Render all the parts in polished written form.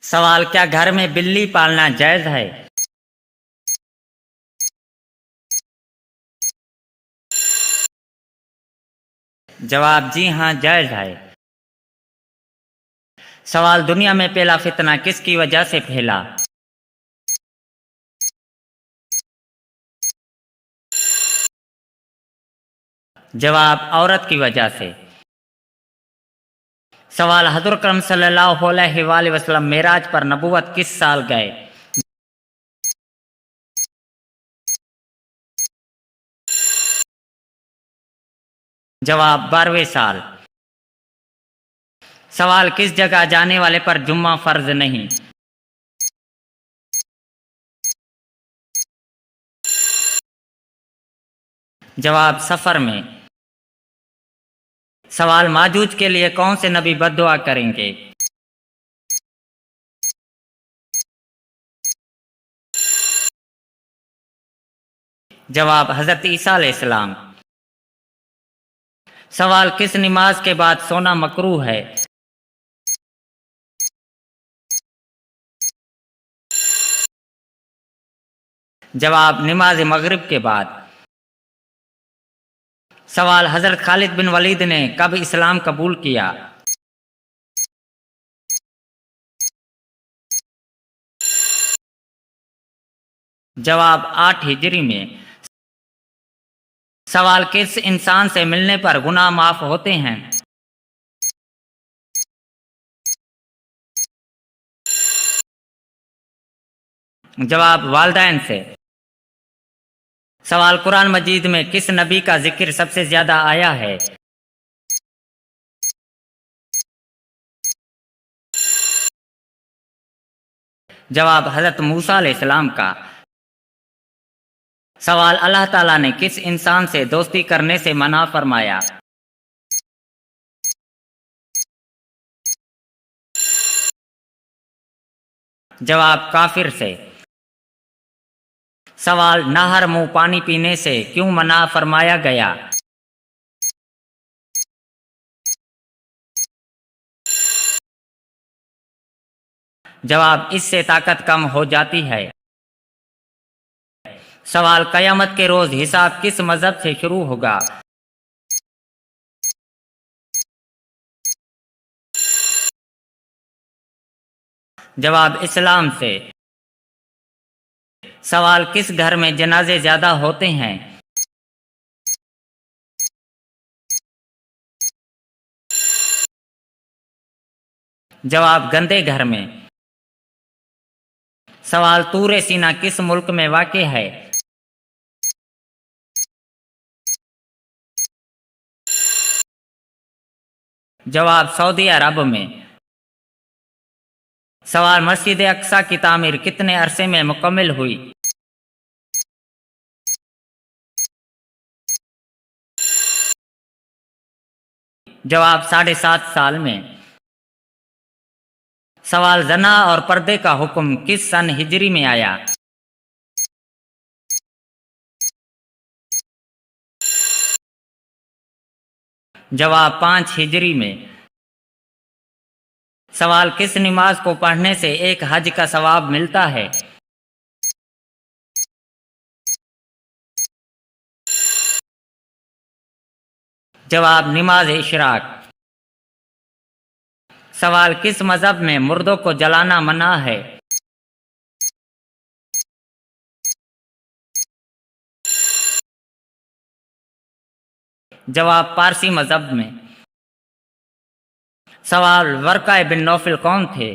सवाल, क्या घर में बिल्ली पालना जायज है? जवाब, जी हाँ, जायज है। सवाल, दुनिया में पहला फितना किसकी वजह से फैला? जवाब, औरत की वजह से। सवाल, हज़रत अकरम सल्लल्लाहु अलैहि वसल्लम मेराज पर नबूवत किस साल गए? जवाब, 12वें साल। सवाल, किस जगह जाने वाले पर जुम्मा फर्ज नहीं? जवाब, सफर में। सवाल, माजूज के लिए कौन से नबी बद्दुआ करेंगे? जवाब, हजरत ईसा अलैहिस्सलाम। सवाल, किस नमाज के बाद सोना मकरूह है? जवाब, नमाज मगरिब के बाद। सवाल, हजरत खालिद बिन वलीद ने कब इस्लाम कबूल किया? जवाब, 8 हिजरी में। सवाल, किस इंसान से मिलने पर गुनाह माफ होते हैं? जवाब, वालदैन से। सवाल, कुरान मजीद में किस नबी का जिक्र सबसे ज्यादा आया है? जवाब, हजरत मूसा अलैहिस्सलाम का। सवाल, अल्लाह ताला ने किस इंसान से दोस्ती करने से मना फरमाया? जवाब, काफिर से। सवाल, नहर मुंह पानी पीने से क्यों मना फरमाया गया? जवाब, इससे ताकत कम हो जाती है। सवाल, कयामत के रोज हिसाब किस मजहब से शुरू होगा? जवाब, इस्लाम से। सवाल, किस घर में जनाजे ज्यादा होते हैं? जवाब, गंदे घर में। सवाल, तूरे सीना किस मुल्क में वाक़ है? जवाब, सऊदी अरब में। सवाल, मस्जिद अक्सा की तामीर कितने अरसे में मुकम्मल हुई? जवाब, 7.5 साल में। सवाल, जना और पर्दे का हुक्म किस सन हिजरी में आया? जवाब, 5 हिजरी में। सवाल, किस नमाज को पढ़ने से एक हज का सवाब मिलता है? जवाब, नमाज इशराक। सवाल, किस मजहब में मुर्दों को जलाना मना है? जवाब, पारसी मजहब में। सवाल, वर्का बिन नौफल कौन थे?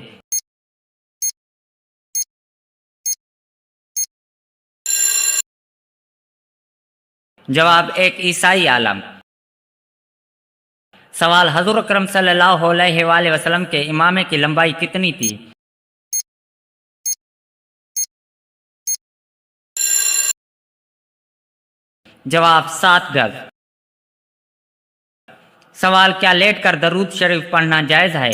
जवाब, एक ईसाई आलम। सवाल, हजूर अकरम सल्लल्लाहु अलैहि वसल्लम के इमामे की लंबाई कितनी थी? जवाब, 7 गज। सवाल, क्या लेट कर दरूद शरीफ पढ़ना जायज है?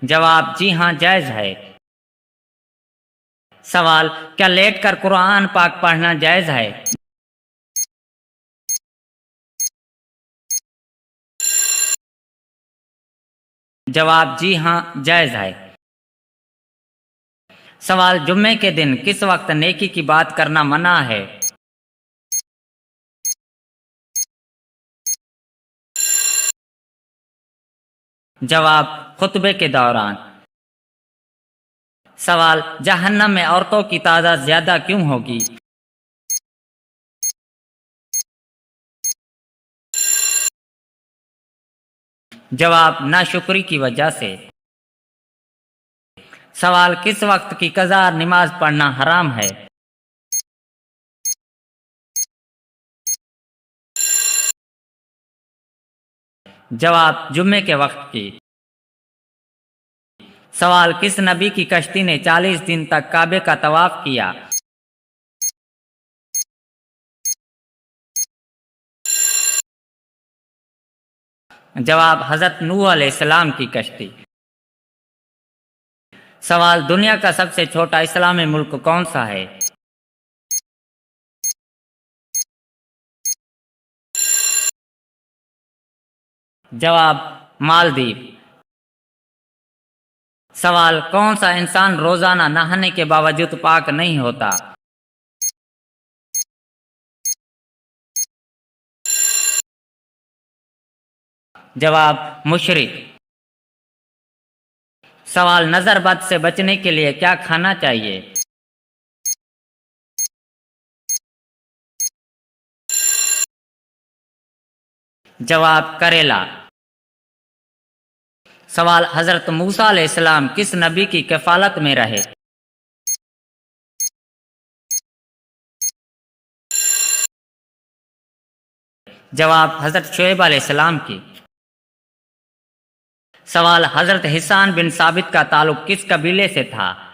जवाब, जी हाँ, जायज है। सवाल, क्या लेट कर कुरान पाक पढ़ना जायज है? जवाब जी हाँ, जायज़ है। सवाल, जुम्मे के दिन किस वक्त नेकी की बात करना मना है? जवाब, खुतबे के दौरान। सवाल, जहन्नम में औरतों की तादाद ज्यादा क्यों होगी? जवाब, नाशुक्री की वजह से। सवाल, किस वक्त की कज़ा नमाज पढ़ना हराम है? जवाब, जुम्मे के वक्त की। सवाल, किस नबी की कश्ती ने 40 दिन तक काबे का तवाफ किया? जवाब, हजरत नूह अलैहिस्सलाम की कश्ती। सवाल, दुनिया का सबसे छोटा इस्लामी मुल्क कौन सा है? जवाब, मालदीव। सवाल, कौन सा इंसान रोजाना नहाने के बावजूद पाक नहीं होता? जवाब, मुशरिक। सवाल, नजर बद से बचने के लिए क्या खाना चाहिए? जवाब, करेला। सवाल, हजरत मूसा अलैहिस्सलाम किस नबी की कफालत में रहे? जवाब, हजरत शुएब अलैहिस्सलाम की। सवाल, हजरत हिसान बिन साबित का ताल्लुक किस कबीले से था?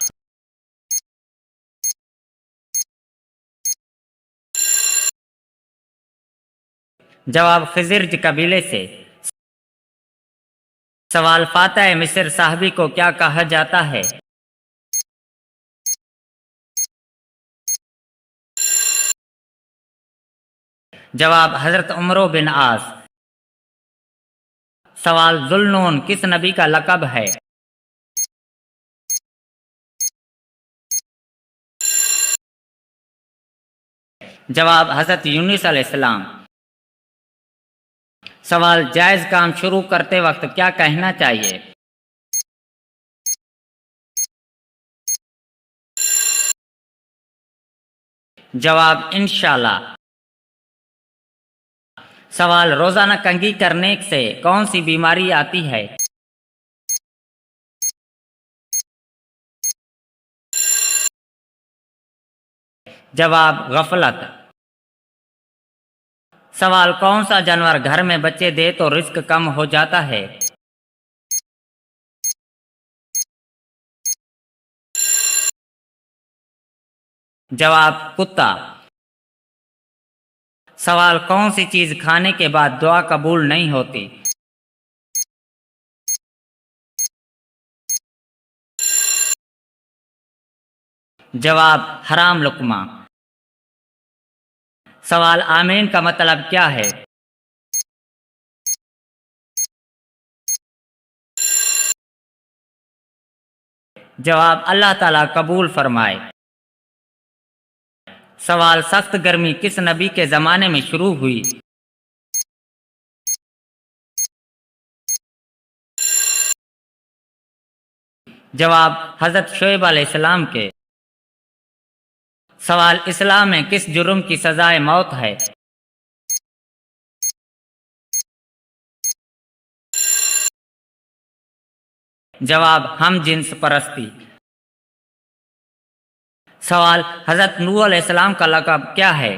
जवाब, खिजिरज कबीले से। सवाल, फातह मिस्र साहबी को क्या कहा जाता है? जवाब, हजरत उमरो बिन आस। सवाल, जुल्नून किस नबी का लक़ब है? जवाब, हजरत यूनुस अलैहिस्सलाम। सवाल, जायज काम शुरू करते वक्त क्या कहना चाहिए? जवाब, इंशाल्लाह। सवाल, रोजाना कंघी करने से कौन सी बीमारी आती है? जवाब, गफलत। सवाल, कौन सा जानवर घर में बच्चे दे तो रिस्क कम हो जाता है? जवाब, कुत्ता। सवाल, कौन सी चीज खाने के बाद दुआ कबूल नहीं होती? जवाब, हराम लुक्मा। सवाल, आमीन का मतलब क्या है? जवाब, अल्लाह ताला कबूल फरमाए। सवाल, सख्त गर्मी किस नबी के जमाने में शुरू हुई? जवाब, हजरत शुएब अलैहिस्सलाम के। सवाल, इस्लाम में किस जुर्म की सजाए मौत है? जवाब, हम जिन्स परस्ती। सवाल, हजरत नूह अलैहिस्सलाम का लक़ब क्या है?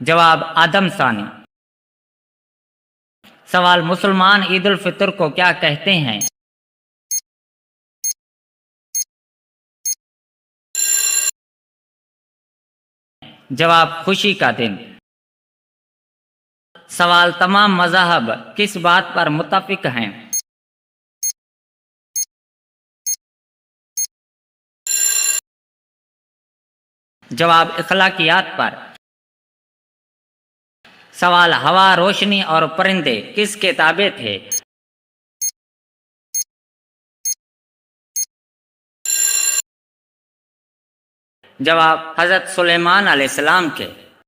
जवाब, आदम सानी। सवाल, मुसलमान ईद उल फितर को क्या कहते हैं? जवाब, खुशी का दिन। सवाल, तमाम मज़हब किस बात पर मुत्तफिक हैं? जवाब, इखलाकियात पर। सवाल, हवा, रोशनी और परिंदे किसके ताबे थे? जवाब, हजरत सुलेमान अलैहिस्सलाम के।